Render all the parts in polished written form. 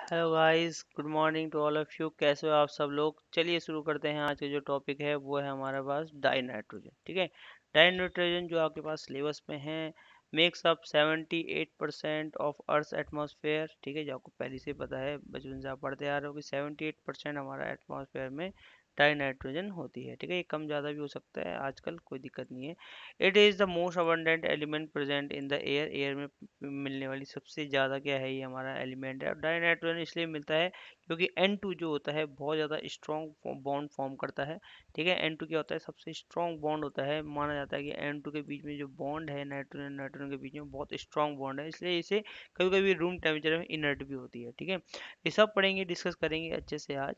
Hello guys, good morning to all of you. कैसे हो आप सब लोग? चलिए शुरू करते हैं। आज का जो टॉपिक है वो है हमारे पास डाई नाइट्रोजन। ठीक है, डाई नाइट्रोजन जो आपके पास सिलेबस में है makes up 78% of earth atmosphere. ठीक है, जो आपको पहले से पता है, बचपन से आप पढ़ते आ रहे हो कि 78% हमारा एटमॉस्फेयर में डाई नाइट्रोजन होती है। ठीक है, ये कम ज़्यादा भी हो सकता है आजकल, कोई दिक्कत नहीं है। It is the most abundant element present in the air. Air में मिलने वाली सबसे ज़्यादा क्या है, ये हमारा एलिमेंट है। और डाई नाइट्रोजन इसलिए मिलता है क्योंकि N2 जो होता है बहुत ज़्यादा स्ट्रॉन्ग बॉन्ड फॉर्म करता है। ठीक है, N2 क्या होता है, सबसे स्ट्रॉन्ग बॉन्ड होता है। माना जाता है कि N2 के बीच में जो बॉन्ड है नाइट्रोजन नाइट्रोजन के बीच में बहुत स्ट्रॉन्ग बॉन्ड है, इसलिए इसे कभी कभी रूम टेम्परेचर में इनर्ट भी होती है। ठीक है, ये सब पढ़ेंगे, डिस्कस करेंगे अच्छे से आज।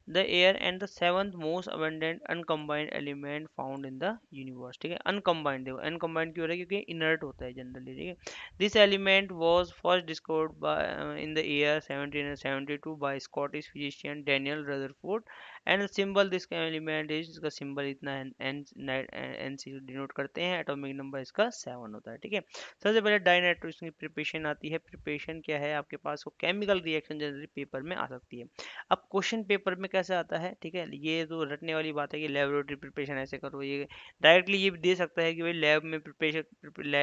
The air and the seventh most abundant uncombined element found in the universe. ठीक है, अनकम्बाइंड, देखो अनकम्बाइंड क्यों हो रहा है, क्योंकि इनर्ट होता है जनरली। ठीक है, this element was first discovered in the year 1772 by Scottish physician Daniel Rutherford, and the symbol this element is, इसका symbol इतना N से डिनोट करते हैं। एटॉमिक नंबर इसका 7 होता है। ठीक है, सबसे पहले डाइनाइट्रोजन की प्रिपरेशन आती है। प्रिपरेशन क्या है आपके पास, वो केमिकल रिएक्शन जनरली पेपर में आ सकती है। अब क्वेश्चन पेपर में कैसे आता है, ठीक है, ये तो रटने वाली बात है कि लेबोरेटरी प्रिपरेशन ऐसे करो, ये डायरेक्टली ये भी दे सकता है कि भाई लैब में प्रिपरेशन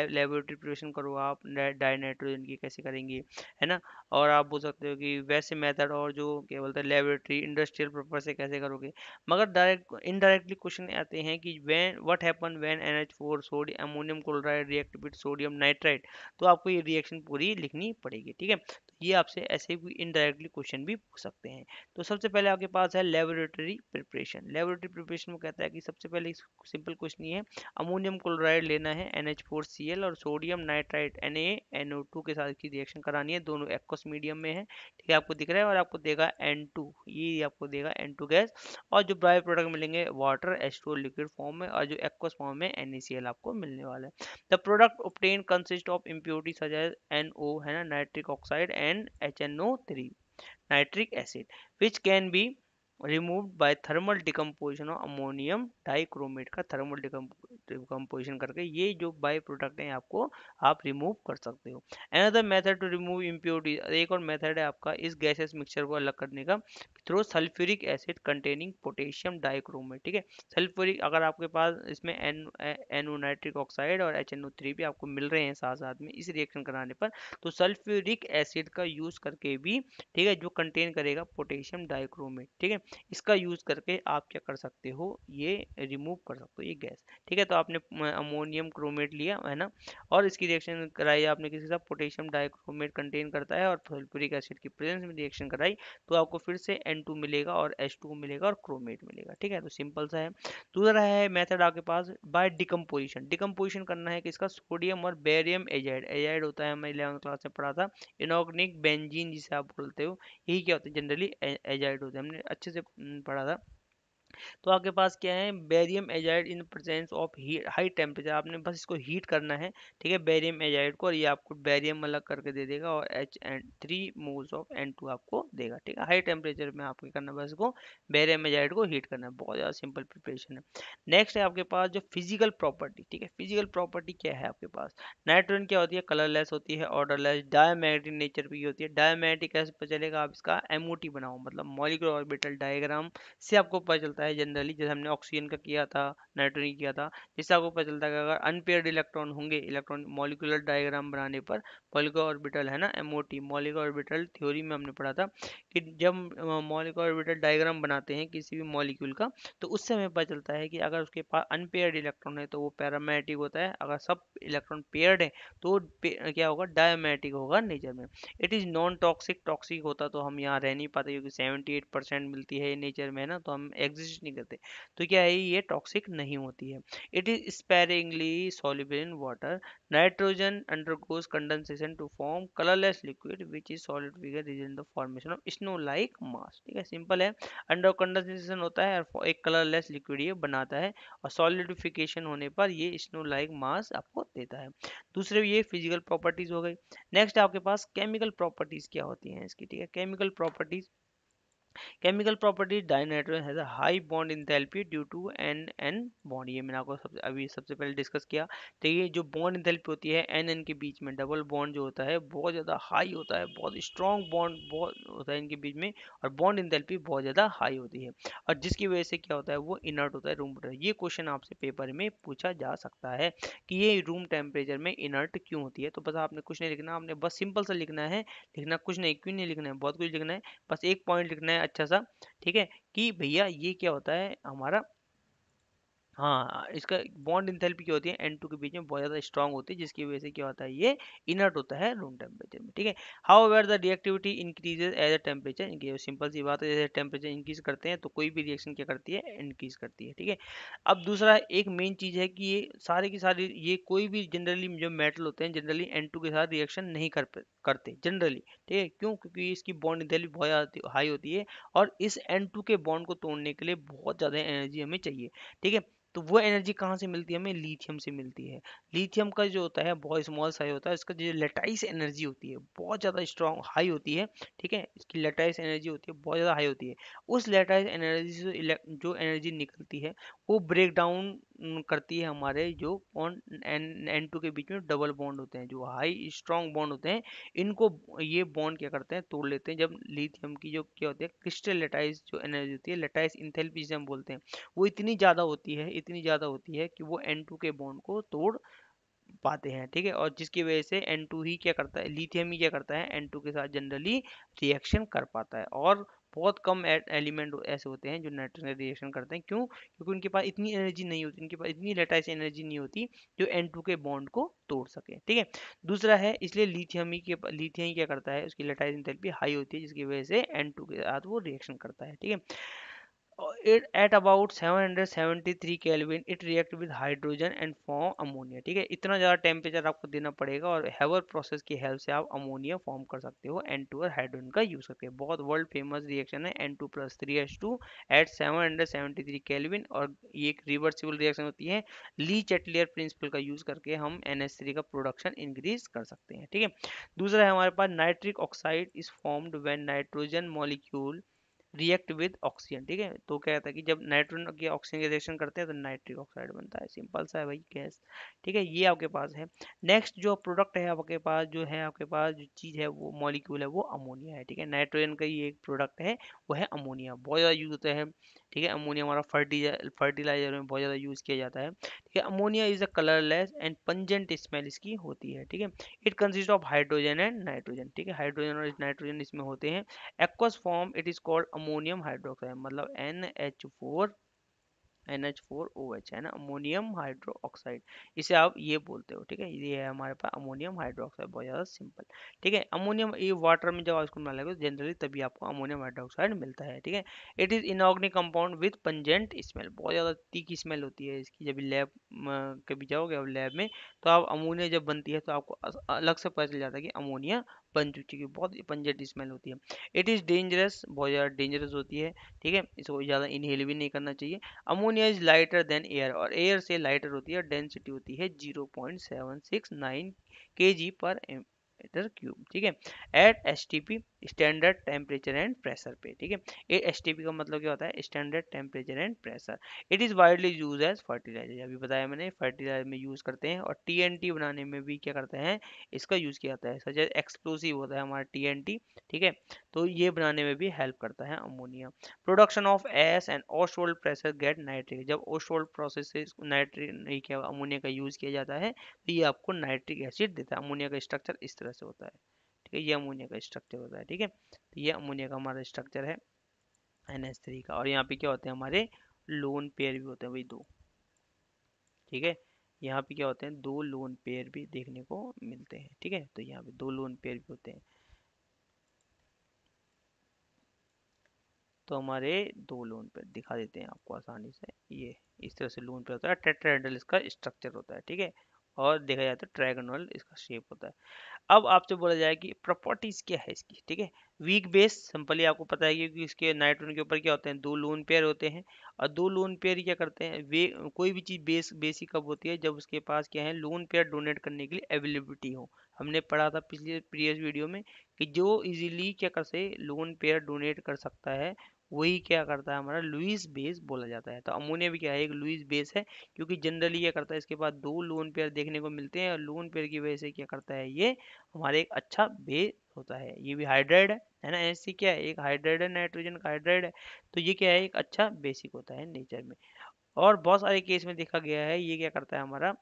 लेबोरेटरी प्रिपरेशन करो आप डाई नाइट्रोजन की, कैसे करेंगे, है ना। और आप बोल सकते हो कि वैसे मेथड और जो क्या बोलते हैं लेबोरेटरी इंडस्ट्रियल पर्पज से कैसे करोगे। मगर डायरेक्ट इनडायरेक्टली क्वेश्चन आते हैं कि when what happen when NH4 sodium ammonium chloride react with sodium nitrite. तो आपको ये रिएक्शन पूरी लिखनी पड़ेगी। ठीक है, तो ये आपसे ऐसे भी इनडायरेक्टली क्वेश्चन भी पूछ सकते हैं। तो सबसे पहले आपके पास है लेबोरेटरी प्रिपरेशन। लेबोरेटरी प्रिपरेशन में कहता है कि सबसे पहले सिंपल क्वेश्चन ये है, अमोनियम क्लोराइड लेना है NH4Cl और सोडियम नाइट्राइट NaNO2 के साथ की रिएक्शन करानी है। दोनों एक्वस मीडियम में है। ठीक है, आपको दिख रहा है, और आपको देगा N2, ये आपको देगा N2 गैस। और जो बाय प्रोडक्ट मिलेंगे वाटर H2 लिक्विड फॉर्म में, और जो एक्वस फॉर्म में NaCl आपको मिलने वाला है। The product obtain consist of impurity such as NO, है ना, nitric oxide, and HNO3 nitric acid, which can be removed by thermal decomposition of ammonium dichromate का थर्मल डिकम्पोजिशन करके ये जो बाई प्रोडक्ट है आपको आप रिमूव कर सकते हो। Another method to remove impurity, एक और मेथड है आपका इस गैसेस मिक्सचर को अलग करने का, through sulphuric acid containing potassium dichromate. ठीक है, सल्फ्यूरिक, अगर आपके पास इसमें NO नाइट्रिक ऑक्साइड और HNO3 भी आपको मिल रहे हैं साथ साथ में इस रिएक्शन कराने पर, तो सल्फ्यूरिक एसिड का यूज करके भी, ठीक है, जो कंटेन करेगा पोटेशियम डाइक्रोमेट, ठीक है, इसका यूज करके आप क्या कर सकते हो, ये रिमूव कर सकते हो ये गैस। ठीक है, तो आपने अमोनियम क्रोमेट लिया, है ना, और इसकी रिएक्शन कराई आपने किसी साथ, पोटेशियम डाइक्रोमेट कंटेन करता है, और सल्फ्यूरिक एसिड की प्रेजेंस में रिएक्शन कराई, तो आपको फिर से N2 मिलेगा और H2 मिलेगा और क्रोमेट मिलेगा। ठीक है, तो सिंपल सा है। दूसरा है मेथड आपके पास बाय डिकम्पोजिशन। डिकम्पोजिशन करना है किसका, सोडियम और बेरियम एजाइड। एजाइड होता है, हमें 11th क्लास में पढ़ा था, इनऑर्गेनिक बेंजीन जिसे आप बोलते हो, यही क्या होता है, जनरली एजाइड होते हैं, हमने अच्छे से पढ़ा था। तो आपके पास क्या है, barium azide in presence of high temperature, आपने बस इसको हीट करना है। ठीक है, बेरियम एजाइड को, और ये आपको बेरियम अलग करके दे देगा, और H3 मोल्स ऑफ N2 आपको देगा। ठीक है, हाई टेम्परेचर में आपको करना है, बस इसको बेरियम एजाइड को हीट करना है। बहुत ज़्यादा सिंपल प्रिपरेशन है। नेक्स्ट है आपके पास जो फिजिकल प्रॉपर्टी। ठीक है, फिजिकल प्रॉपर्टी क्या है आपके पास, नाइट्रोजन क्या होती है, कलरलेस होती है, ऑर्डरलेस, डायमैग्नेटिक नेचर की होती है। डायमैग्नेटिक कैसे पता चलेगा, आप इसका MOT बनाओ, मतलब मॉलिक्यूलर ऑर्बिटल डायग्राम से आपको पता चलता है जनरली, जैसे हमने ऑक्सीजन का किया था, नाइट्रोजन किया था, जिससे आपको पता चलता है कि अगर अनपेयर्ड इलेक्ट्रॉन होंगे, इलेक्ट्रॉन मॉलिक्यूलर डायग्राम बनाने पर, मॉलिक्यूलर ऑर्बिटल, है ना, MOT, मॉलिक्यूलर ऑर्बिटल थ्योरी में हमने पढ़ा था कि जब मॉलिक्यूलर ऑर्बिटल डायग्राम बनाते हैं किसी भी मॉलिक्यूल का, तो उससे हमें पता चलता है कि अगर उसके पास अनपेयर्ड इलेक्ट्रॉन है तो वो पैरामैग्नेटिक होता है, अगर सब इलेक्ट्रॉन पेयर्ड है तो वो क्या होगा, डायमैग्नेटिक होगा नेचर में। It is non toxic, toxic होता तो हम यहाँ रह नहीं पाते, क्योंकि 78% मिलती है नेचर में, ना, तो हम एग्जिस्ट नहीं करते। तो क्या है, ये टॉक्सिक नहीं होती है। It is sparingly soluble in water. Nitrogen undergoes condensation to form colourless liquid which is solid figure is in the formation of snow like mass. ठीक है, सिंपल है, अंडर कंडेंसेशन होता है और एक कलरलेस लिक्विड ये बनाता है, और सॉलिडिफिकेशन होने पर ये स्नो लाइक मास आपको देता है। दूसरे ये फिजिकल प्रॉपर्टीज हो गई। नेक्स्ट आपके पास केमिकल प्रॉपर्टीज क्या होती हैं इसकी। ठीक है, chemical properties chemical property dinitrogen has a high bond enthalpy due to N bond, ये मैंने आपको सबसे पहले डिस्कस किया। तो ये जो बॉन्ड इंथैल्पी होती है एन के बीच में, डबल बॉन्ड जो होता है बहुत ज़्यादा हाई होता है, बहुत स्ट्रॉन्ग बॉन्ड बहुत होता है इनके बीच में, और बॉन्ड इंथैल्पी बहुत ज़्यादा हाई होती है, और जिसकी वजह से क्या होता है वो इनर्ट होता है रूम टेम्परेचर। ये क्वेश्चन आपसे पेपर में पूछा जा सकता है कि ये रूम टेम्परेचर में इनर्ट क्यों होती है। तो बस आपने कुछ नहीं लिखना, आपने बस सिंपल सा लिखना है, लिखना कुछ नहीं, क्यों नहीं लिखना है, बहुत कुछ लिखना है, बस एक पॉइंट लिखना है अच्छा सा, ठीक है, कि भैया ये क्या होता है हमारा, हाँ इसका बॉन्ड इंथैल्पी क्या होती है N2 के बीच में बहुत ज़्यादा स्ट्रांग होती है, जिसकी वजह से क्या होता है ये इनर्ट होता है रूम टेम्परेचर में, ठीक है। However the reactivity increases as a temperature increase, simple सी बात है, जैसे टेम्परेचर इंक्रीज करते हैं तो कोई भी रिएक्शन क्या करती है इंक्रीज करती है, ठीक है। अब दूसरा एक मेन चीज़ है कि ये सारे की सारी, ये कोई भी जनरली जो मेटल होते हैं जनरली N2 के साथ रिएक्शन नहीं करते जनरली, ठीक है, क्यों, क्योंकि इसकी बॉन्ड इंथैल्पी बहुत ज़्यादा हाई होती है, और इस N2 के बॉन्ड को तोड़ने के लिए बहुत ज़्यादा एनर्जी हमें चाहिए, ठीक है। तो वो एनर्जी कहाँ से मिलती है हमें, लिथियम से मिलती है। लिथियम का जो होता है बहुत स्मॉल साइज होता है, इसका जो लेटाइस एनर्जी होती है बहुत ज़्यादा स्ट्रॉन्ग हाई होती है, ठीक है, इसकी लेटाइस एनर्जी होती है बहुत ज़्यादा हाई होती है। उस लेटाइस एनर्जी से जो एनर्जी निकलती है वो ब्रेक डाउन करती है हमारे जो बॉन्ड N2 के बीच में डबल बॉन्ड होते हैं, जो हाई स्ट्रॉन्ग बॉन्ड होते हैं, इनको ये बॉन्ड क्या करते हैं तोड़ लेते हैं, जब लिथियम की जो क्या होती है क्रिस्टल लेटाइस जो एनर्जी होती है, लेटाइस इंथैल्पी जिसे हम बोलते हैं, वो इतनी ज़्यादा होती है, इतनी ज़्यादा होती है कि वो N2 के बॉन्ड को तोड़ पाते हैं, ठीक है, और जिसकी वजह से N2 ही क्या करता है, लिथियम ही क्या करता है N2 के साथ जनरली रिएक्शन कर पाता है, और बहुत कम एलिमेंट ऐसे होते हैं जो नाइट्रोजन रिएक्शन करते हैं, क्यों, क्योंकि उनके पास इतनी एनर्जी नहीं होती, उनके पास इतनी लेटाइस एनर्जी नहीं होती जो N2 के बॉन्ड को तोड़ सके, ठीक है। दूसरा है, इसलिए लिथियम ही क्या करता है, उसकी लेटाइस एंथैल्पी हाई होती है, जिसकी वजह से N2 के साथ वो रिएक्शन करता है, ठीक है। It at about 773 Kelvin it react with hydrogen and form ammonia, ठीक है, इतना ज़्यादा टेम्परेचर आपको देना पड़ेगा, और हेवर प्रोसेस की हेल्प से आप अमोनिया फॉर्म कर सकते हो N2 और हाइड्रोजन का यूज करके। बहुत वर्ल्ड फेमस रिएक्शन है N2 plus 3H2 eight 773 kelvin, और ये एक रिवर्सिबल रिएक्शन होती है। ली चैटलियर प्रिंसिपल का यूज करके हम NH3 का प्रोडक्शन इंक्रीज कर सकते हैं, ठीक है। दूसरा है हमारे पास nitric oxide is formed when nitrogen molecule react with oxygen, ठीक है। तो क्या कहता है कि जब नाइट्रोजन के ऑक्सीजन के रिएक्शन करते हैं तो नाइट्रिक ऑक्साइड बनता है, सिंपल सा है भाई गैस, ठीक है, ये आपके पास है। नेक्स्ट जो प्रोडक्ट है आपके पास, जो है आपके पास जो चीज़ है वो मॉलिक्यूल है वो अमोनिया है, ठीक है। नाइट्रोजन का ये एक प्रोडक्ट है वो है अमोनिया, बहुत ज़्यादा यूज होता है, ठीक है। अमोनिया हमारा फर्टिलाइजर में बहुत ज़्यादा यूज़ किया जाता है, ठीक है। Ammonia is a colourless and pungent smell इसकी होती है, ठीक है। It consist of hydrogen and nitrogen, ठीक है, हाइड्रोजन और नाइट्रोजन इसमें होते हैं। aqueous form it is called ammonium hydroxide, मतलब NH4OH है ना, अमोनियम हाइड्रो ऑक्साइड, इसे आप ये बोलते हो, ठीक है। ये है हमारे पास अमोनियम हाइड्रो ऑक्साइड, बहुत ज़्यादा सिंपल, ठीक है। अमोनियम ये वाटर में जब आप इसको मिलाएंगे जनरली तभी आपको अमोनियम हाइड्रो ऑक्साइड मिलता है, ठीक है। It is inorganic compound with pungent smell, बहुत ज़्यादा तीखी स्मेल होती है इसकी, जब लैब कभी जाओगे अब लैब में तो आप अमोनिया जब बनती है तो आपको अलग से पता चल जाता है कि अमोनिया बन चुकी है, बहुत पंजेंट स्मेल होती है। इट इज़ डेंजरस, बहुत ज़्यादा डेंजरस होती है, ठीक है, इसको ज़्यादा इनहेल भी नहीं करना चाहिए। Ammonia is lighter than air, और एयर से लाइटर होती है, डेंसिटी होती है 0.769 kg पर मीटर क्यूब, ठीक है, at STP standard temperature and pressure पे, ठीक है। ये STP का मतलब क्या होता है, standard temperature and pressure. It is widely use as fertiliser, अभी बताया मैंने फर्टिलाइजर में यूज़ करते हैं, और TNT बनाने में भी क्या करते हैं इसका यूज़ किया जाता है, सच एक्सप्लोसिव होता है हमारा TNT, ठीक है, तो ये बनाने में भी हेल्प करता है ammonia. Production of S and Ostwald pressure get nitric, जब ओस्टोल्ड प्रोसेस से नाइट्रिक क्या अमोनिया का यूज किया जाता है तो ये आपको नाइट्रिक एसिड देता है। अमोनिया का स्ट्रक्चर इस तरह से होता है, ठीक है, ये अमोनिया का स्ट्रक्चर होता है, ठीक है। तो ये अमोनिया का हमारा स्ट्रक्चर है NH3 का, और यहाँ पे क्या होते हैं हमारे लोन पेयर भी होते हैं वही दो, ठीक है। यहाँ पे क्या होते हैं दो लोन पेयर भी देखने को मिलते हैं, ठीक है, तो यहाँ पे दो लोन पेयर भी होते हैं। तो हमारे दो लोन पेयर दिखा देते हैं आपको आसानी से, ये इस तरह से लोन पेयर होता है, टेट्राहेड्रल इसका स्ट्रक्चर होता है, ठीक है। और देखा जाए तो ट्रायगोनल इसका शेप होता है। अब आपसे बोला जाए कि प्रॉपर्टीज क्या है इसकी, ठीक है। वीक बेस सिंपली आपको पता है कि इसके नाइट्रोजन के ऊपर क्या होते हैं, दो लोन पेयर होते हैं। और दो लोन पेयर क्या करते हैं, वे कोई भी चीज बेसिक कब होती है, जब उसके पास क्या है, लोन पेयर डोनेट करने के लिए अवेलेबिलिटी हो। हमने पढ़ा था पिछले प्रीवियस वीडियो में कि जो इजीली क्या कर से लोन पेयर डोनेट कर सकता है, वही क्या करता है, हमारा लुईस बेस बोला जाता है। तो अमोनिया भी क्या है, एक लुईस बेस है, क्योंकि जनरली क्या करता है, इसके बाद दो लोन पेयर देखने को मिलते हैं, और लोन पेयर की वजह से क्या करता है, ये हमारे एक अच्छा बेस होता है। ये भी हाइड्राइड है ना, ऐसी क्या है, एक हाइड्राइड है, नाइट्रोजन का हाइड्राइड है। तो ये क्या है, एक अच्छा बेसिक होता है नेचर में। और बहुत सारे केस में देखा गया है ये क्या करता है, हमारा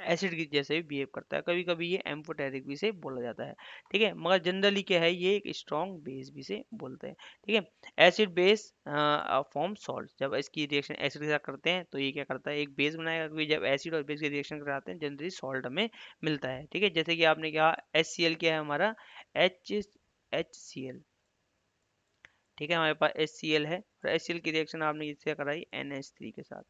एसिड की जैसे भी बिहेव करता है। कभी कभी ये एम्फोटेरिक भी से बोला जाता है, ठीक है। मगर जनरली क्या है, ये एक स्ट्रॉन्ग बेस भी से बोलते हैं, ठीक है। एसिड बेस फॉर्म सॉल्ट, जब इसकी रिएक्शन एसिड के साथ करते हैं तो ये क्या करता है, एक बेस बनाएगा, क्योंकि जब एसिड और बेस की रिएक्शन कराते हैं जनरली सॉल्ट हमें मिलता है, ठीक है। जैसे कि आपने कहा HCl क्या है हमारा, HCl, ठीक है। हमारे पास HCl है, और HCl की रिएक्शन आपने किससे कराई, NH3 के साथ।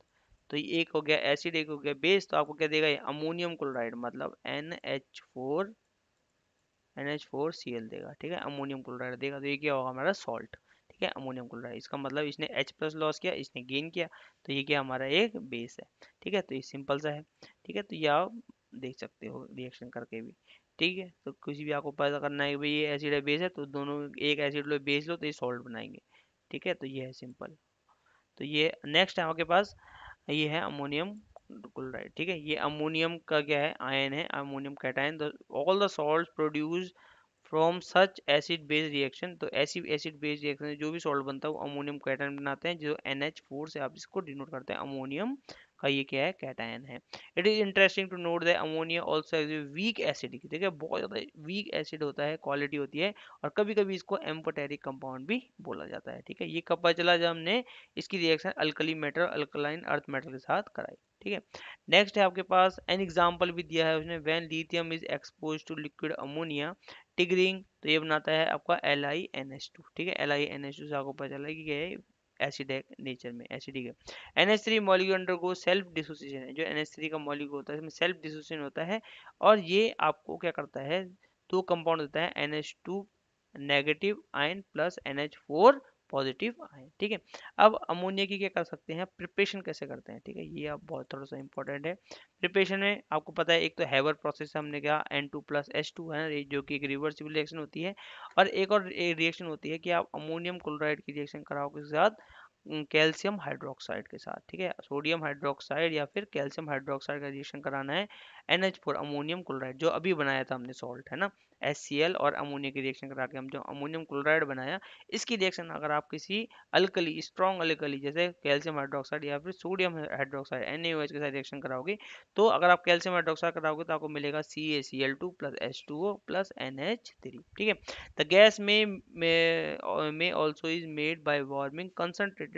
तो ये एक हो गया एसिड, एक हो गया बेस, तो आपको क्या देगा, ये अमोनियम क्लोराइड, मतलब NH4Cl देगा, ठीक है। अमोनियम क्लोराइड देगा, तो ये क्या होगा, हमारा सॉल्ट, ठीक है। अमोनियम क्लोराइड, इसका मतलब इसने H प्लस लॉस किया, इसने गेन किया, तो ये क्या हमारा एक बेस है, ठीक है। तो ये सिंपल सा है, ठीक है। तो ये आप देख सकते हो रिएक्शन करके भी, ठीक है। तो कुछ भी आपको पता करना है कि भाई ये एसिड है बेस है, तो दोनों एक एसिड लो बेस लो तो ये सॉल्ट बनाएंगे, ठीक है। तो ये है सिंपल। तो ये नेक्स्ट है आपके पास, ये है अमोनियम क्लोराइड, ठीक है। ये अमोनियम का क्या है, आयन है, ammonium cation. All the salt produce from such acid base reaction, तो ऐसी एसिड बेस रिएक्शन जो भी सॉल्ट बनता है वो अमोनियम कैटायन बनाते हैं, जो NH4 से आप इसको डिनोट करते हैं, अमोनियम का ये क्या है, कैटायन है। It is interesting to note that ammonia also weak acid, ठीक है, बहुत ज़्यादा वीक एसिड होता है, क्वालिटी होती है, और कभी कभी इसको एम्फोटेरिक कंपाउंड भी बोला जाता है, ठीक है। ये कब पता चला, जब हमने इसकी reaction alkali metal alkaline earth metal के साथ कराई, ठीक है। नेक्स्ट है आपके पास, एन एग्जाम्पल भी दिया है उसने, when lithium is expose to liquid ammonia triggering, तो ये बनाता है आपका LiNH2, ठीक है। LiNH2 से आपको पता चला कि क्या है, एसिड है, नेचर में एसिडिक है। NH3 molecule undergo self dissociation है, जो NH3 का मॉलिक्यूल होता है इसमें सेल्फ डिसोसिएशन होता है, और ये आपको क्या करता है, दो कंपाउंड देता है, NH2 negative ion plus NH4 positive ion, ठीक है। अब अमोनिया की क्या कर सकते हैं, प्रिपरेशन कैसे करते हैं, ठीक है। ये आप बहुत थोड़ा सा इंपॉर्टेंट है। प्रिपरेशन में आपको पता है, एक तो हैवर प्रोसेस हमने कहा N2 प्लस H2 है ना, जो कि एक रिवर्सिबल रिएक्शन होती है। और एक और रिएक्शन होती है कि आप अमोनियम क्लोराइड की रिएक्शन कराओगे के साथ कैल्शियम हाइड्रोक्साइड के साथ, ठीक है। सोडियम हाइड्रोक्साइड या फिर कैल्शियम हाइड्रोक्साइड का रिएक्शन कराना है, NH4 अमोनियम क्लोराइड जो अभी बनाया था हमने सॉल्ट, है ना। HCl और अमोनिया की रिएक्शन करा के हम जो अमोनियम क्लोराइड बनाया, इसकी रिएक्शन अगर आप किसी अल्कली, स्ट्रॉन्ग अल्कली जैसे कैल्शियम हाइड्रोक्साइड या फिर सोडियम हाइड्रोक्साइड NaOH के साथ रिएक्शन कराओगे, तो अगर आप कैल्शियम हाइड्रोक्साइड कराओगे तो आपको मिलेगा CaCl2 plus H2O plus NH3, ठीक है। द गैस में also is made by warming concentrated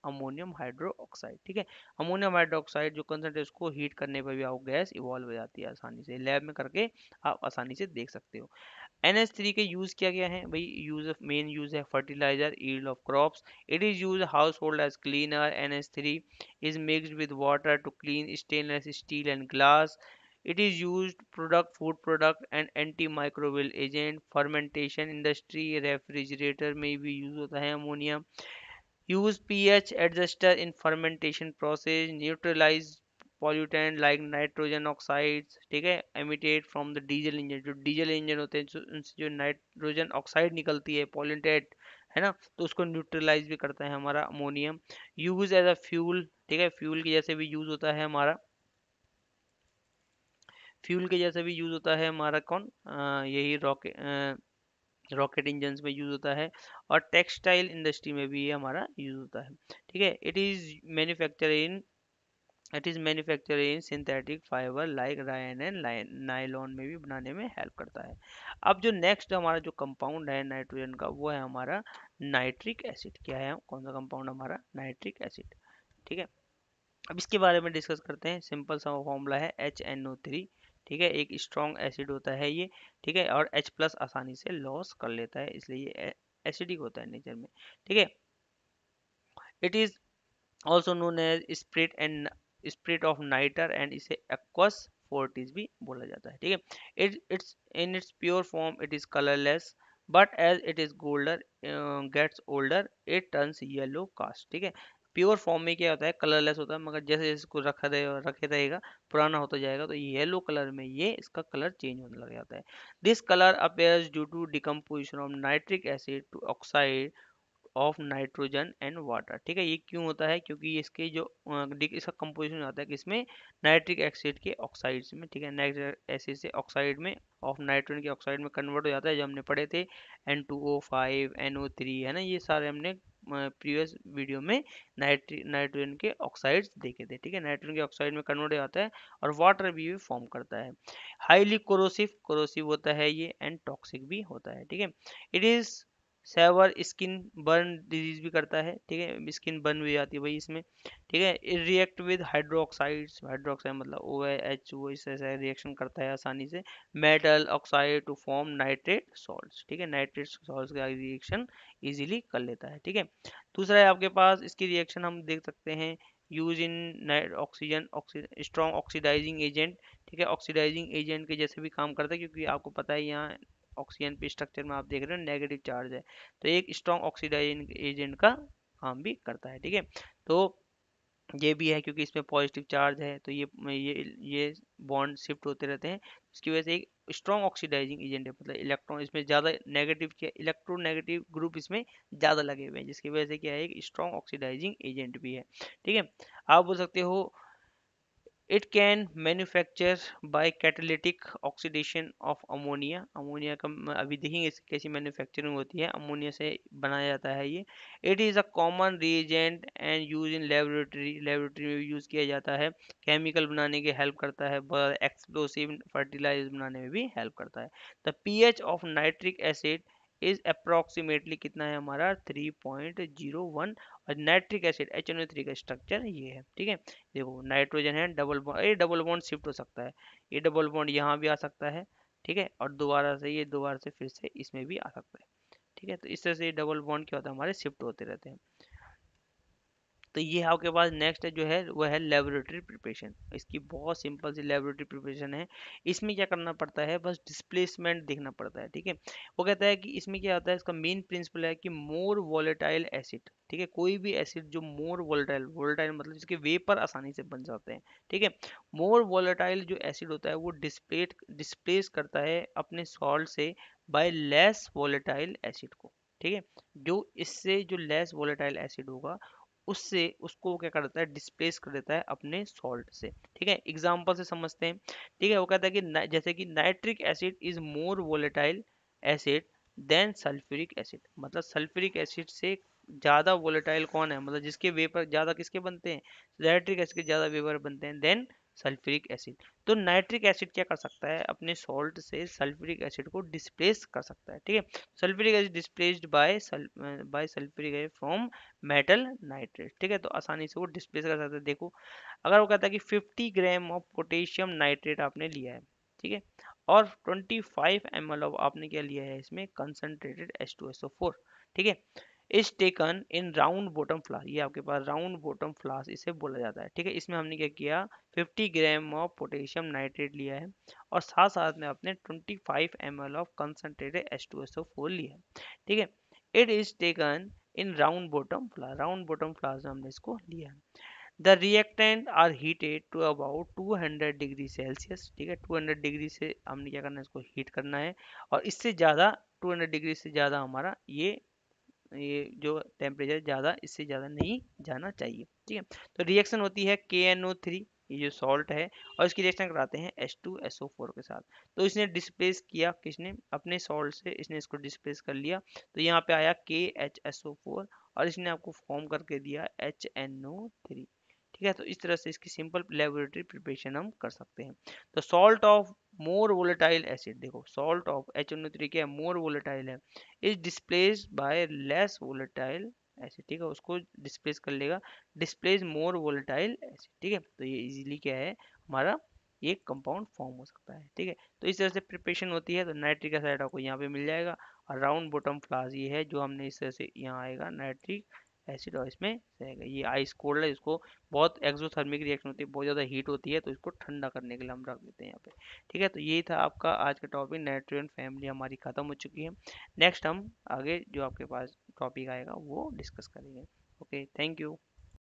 ammonium hydroxide, ठीक है। अमोनियम हाइड्रोक्साइड जो कंसनट्रेट, उसको हीट करने पर भी आपको गैस इवॉल्व हो जाती है आसानी से, लैब में करके आप आसानी से देख सकते हो। NH3 के यूज क्या क्या है भाई, यूज ऑफ मेन यूज है fertiliser, yield of crops, it is use household as cleaner, NH3 is mixed with water to clean stainless steel and glass, it is used product, food product and antimicrobial agent, fermentation industry, refrigerator में भी use होता है ammonia, use pH adjuster in fermentation process, neutralize pollutant like nitrogen oxides, ठीक है, emitted from the diesel engine, जो diesel engine होते हैं उनसे जो नाइट्रोजन ऑक्साइड निकलती है पॉल्यूटेंट, है ना, तो उसको न्यूट्रलाइज भी करता है हमारा ammonium. Use as a fuel, ठीक है, फ्यूल के जैसे भी यूज होता है हमारा, फ्यूल के जैसे भी यूज होता है हमारा कौन, यही रॉकेट इंजन्स में यूज होता है, और टेक्सटाइल इंडस्ट्री में भी ये हमारा यूज होता है, ठीक है। It is manufacture in synthetic fibre like Ryan and nylon में भी बनाने में हेल्प करता है। अब जो नेक्स्ट हमारा जो कंपाउंड है नाइट्रोजन का, वो है हमारा नाइट्रिक एसिड। क्या है, कौन सा कंपाउंड हमारा, नाइट्रिक एसिड, ठीक है। अब इसके बारे में डिस्कस करते हैं। सिंपल सा फॉर्मूला है HNO3, ठीक है। एक स्ट्रॉन्ग एसिड होता है ये, ठीक है, और H प्लस आसानी से लॉस कर लेता है, इसलिए ये एसिडिक होता है नेचर में, ठीक है। It is also known as spirit and spirit of nitre and इसे एक्वस फोर्टिस भी बोला जाता है। ठीक है, it's in its pure form it is colourless, but as it is older gets older it turns yellow cast. ठीक है, pure form में क्या होता है, कलरलेस होता है, मगर जैसे जैसे इसको रखे रहेगा, पुराना होता जाएगा, तो येलो कलर में ये इसका कलर चेंज होने लग जाता है। This colour appears due to decomposition of nitric acid to oxide of nitrogen and water. ठीक है, ये क्यों होता है, क्योंकि इसके जो इसका कंपोजिशन आता है किसमें, नाइट्रिक एसिड के ऑक्साइड्स में। ठीक है, नाइट्रिक एसिड से ऑक्साइड में, ऑफ नाइट्रोजन के ऑक्साइड में कन्वर्ट हो जाता है, जो हमने पढ़े थे N2O5 NO3, है ना, ये सारे हमने प्रीवियस वीडियो में नाइट्रोजन के ऑक्साइड्स देखे थे। ठीक है, नाइट्रोजन के ऑक्साइड में कन्वर्ट हो जाता है और वाटर भी फॉर्म करता है। हाईली कोरोसिव कोरोसिव होता है ये, एंड टॉक्सिक भी होता है। ठीक है, it is severe skin burn disease भी करता है। ठीक है, स्किन बर्न भी आती है भाई इसमें। ठीक है, रिएक्ट विद हाइड्रोक्साइड्स, हाइड्रोक्साइड मतलब OH, वो इस ऐसा रिएक्शन करता है आसानी से metal oxide to form nitrate salts. ठीक है, नाइट्रेट सॉल्ट्स का रिएक्शन इजीली कर लेता है। ठीक है, दूसरा है आपके पास, इसकी रिएक्शन हम देख सकते हैं, use in oxygen strong oxidising agent. ठीक है, ऑक्सीडाइजिंग एजेंट के जैसे भी काम करता है, क्योंकि आपको पता है यहाँ ऑक्सीजन पे स्ट्रक्चर में आप देख रहे हो नेगेटिव चार्ज है, तो एक स्ट्रॉन्ग ऑक्सीडाइजिंग एजेंट का काम भी करता है। ठीक है, तो ये भी है क्योंकि इसमें पॉजिटिव चार्ज है, तो ये बॉन्ड शिफ्ट होते रहते हैं, इसकी वजह से एक स्ट्रॉन्ग ऑक्सीडाइजिंग एजेंट है, मतलब इलेक्ट्रॉन इसमें ज़्यादा नेगेटिव के इलेक्ट्रोनेगेटिव ग्रुप इसमें ज़्यादा लगे हुए हैं, जिसकी वजह से क्या है, एक स्ट्रॉन्ग ऑक्सीडाइजिंग एजेंट भी है। ठीक है, आप बोल सकते हो it can manufacture by catalytic oxidation of ammonia. Ammonia का अभी देखेंगे इसकी कैसी मैन्युफैक्चरिंग होती है, अमोनिया से बनाया जाता है ये। It is a common reagent and use in laboratory, laboratory में भी यूज़ किया जाता है, केमिकल बनाने के हेल्प करता है, एक्सप्लोसिव फर्टिलाइजर बनाने में भी हेल्प करता है। The pH of nitric acid is approximately कितना है हमारा 3.01, और नाइट्रिक एसिड HNO3 का स्ट्रक्चर ये है। ठीक है, देखो नाइट्रोजन है, डबल बॉन्ड, ये डबल बॉन्ड शिफ्ट हो सकता है, ये डबल बॉन्ड यहाँ भी आ सकता है। ठीक है, और दोबारा से ये दोबारा से फिर से इसमें भी आ सकता है। ठीक है, तो इस तरह से ये डबल बॉन्ड क्या होता है, हमारे शिफ्ट होते रहते हैं। तो ये आपके पास नेक्स्ट है जो है वो है लेबोरेटरी प्रिपरेशन। इसकी बहुत सिंपल सी लेबोरेटरी प्रिपरेशन है। इसमें क्या करना पड़ता है, बस डिस्प्लेसमेंट देखना पड़ता है। ठीक है, वो कहता है कि इसमें क्या होता है, इसका मेन प्रिंसिपल है कि मोर वॉलेटाइल एसिड। ठीक है, कोई भी एसिड जो मोर वॉलेटाइल, वॉलेटाइल मतलब जिसके वेपर आसानी से बन जाते हैं। ठीक है, मोर वॉलेटाइल जो एसिड होता है वो डिस्प्लेस करता है अपने सॉल्ट से बाय लेस वॉलेटाइल एसिड को। ठीक है, जो इससे जो लेस वॉलेटाइल एसिड होगा उससे उसको क्या कर देता है, डिस्प्लेस कर देता है अपने सॉल्ट से। ठीक है, एग्जांपल से समझते हैं। ठीक है, वो कहता है कि जैसे कि nitric acid is more volatile acid than sulphuric acid, मतलब सल्फ्यूरिक एसिड से ज्यादा वोलेटाइल कौन है, मतलब जिसके वेपर ज्यादा किसके बनते हैं, नाइट्रिक एसिड के ज्यादा वेपर बनते हैं देन सल्फ्यूरिक एसिड। तो नाइट्रिक एसिड क्या कर सकता है, अपने सॉल्ट से सल्फ्यूरिक एसिड को डिस्प्लेस कर सकता है। ठीक है, sulphuric acid displaced by sulphuric acid from metal nitrate. ठीक है, तो आसानी से वो डिस्प्लेस कर सकते हैं। देखो अगर वो कहता है कि 50 ग्राम ऑफ पोटेशियम नाइट्रेट आपने लिया है, ठीक है, और 25 ml ऑफ आपने क्या लिया है इसमें कंसंट्रेटेड H2SO4। ठीक है, is taken in round bottom flask, ये आपके पास राउंड बॉटम फ्लास्क इसे बोला जाता है। ठीक है, इसमें हमने क्या किया, 50 ग्राम ऑफ पोटेशियम नाइट्रेट लिया है और साथ साथ में आपने 25 ml ऑफ कंसंट्रेटेड H2SO4 लिया है। ठीक है, it is taken in round bottom flask में हमने इसको लिया है। The reactant are heated to about 200 degree Celsius. ठीक है, 200 डिग्री से हमने क्या करना है, इसको हीट करना है, और इससे ज़्यादा 200 डिग्री से ज़्यादा हमारा ये जो टेम्परेचर ज़्यादा इससे ज़्यादा नहीं जाना चाहिए। ठीक है, तो रिएक्शन होती है KNO3, ये जो सॉल्ट है, और इसकी रिएक्शन कराते हैं H2SO4 के साथ। तो इसने डिस्प्लेस किया, किसने, अपने सॉल्ट से इसने इसको डिस्प्लेस कर लिया, तो यहाँ पे आया KHSO4 और इसने आपको फॉर्म करके दिया HNO3। ठीक है, तो इस तरह से इसकी सिंपल लेबोरेटरी प्रिपरेशन हम कर सकते हैं। तो salt of more volatile acid, देखो सॉल्ट ऑफ HNO3 क्या है, मोर वोलेटाइल है, is displace bye less volatile acid. ठीक है, उसको डिस्प्लेस कर लेगा, डिस्प्लेस मोर वोलेटाइल एसिड। ठीक है, तो ये इजीली क्या है हमारा ये कंपाउंड फॉर्म हो सकता है। ठीक है, तो इस तरह से प्रिपरेशन होती है। तो नाइट्रिक एसिड आपको यहाँ पे मिल जाएगा, और राउंड बॉटम फ्लास्क ये है जो हमने इस तरह से यहाँ आएगा नाइट्रिक एसिड और इसमें रहेगा। ये आइस कोल्ड है, इसको बहुत एक्सोथर्मिक रिएक्शन होती है, बहुत ज़्यादा हीट होती है, तो इसको ठंडा करने के लिए हम रख देते हैं यहाँ पे। ठीक है, तो यही था आपका आज का टॉपिक। नाइट्रोजन फैमिली हमारी ख़त्म हो चुकी है। नेक्स्ट हम आगे जो आपके पास टॉपिक आएगा वो डिस्कस करेंगे। Okay, thank you.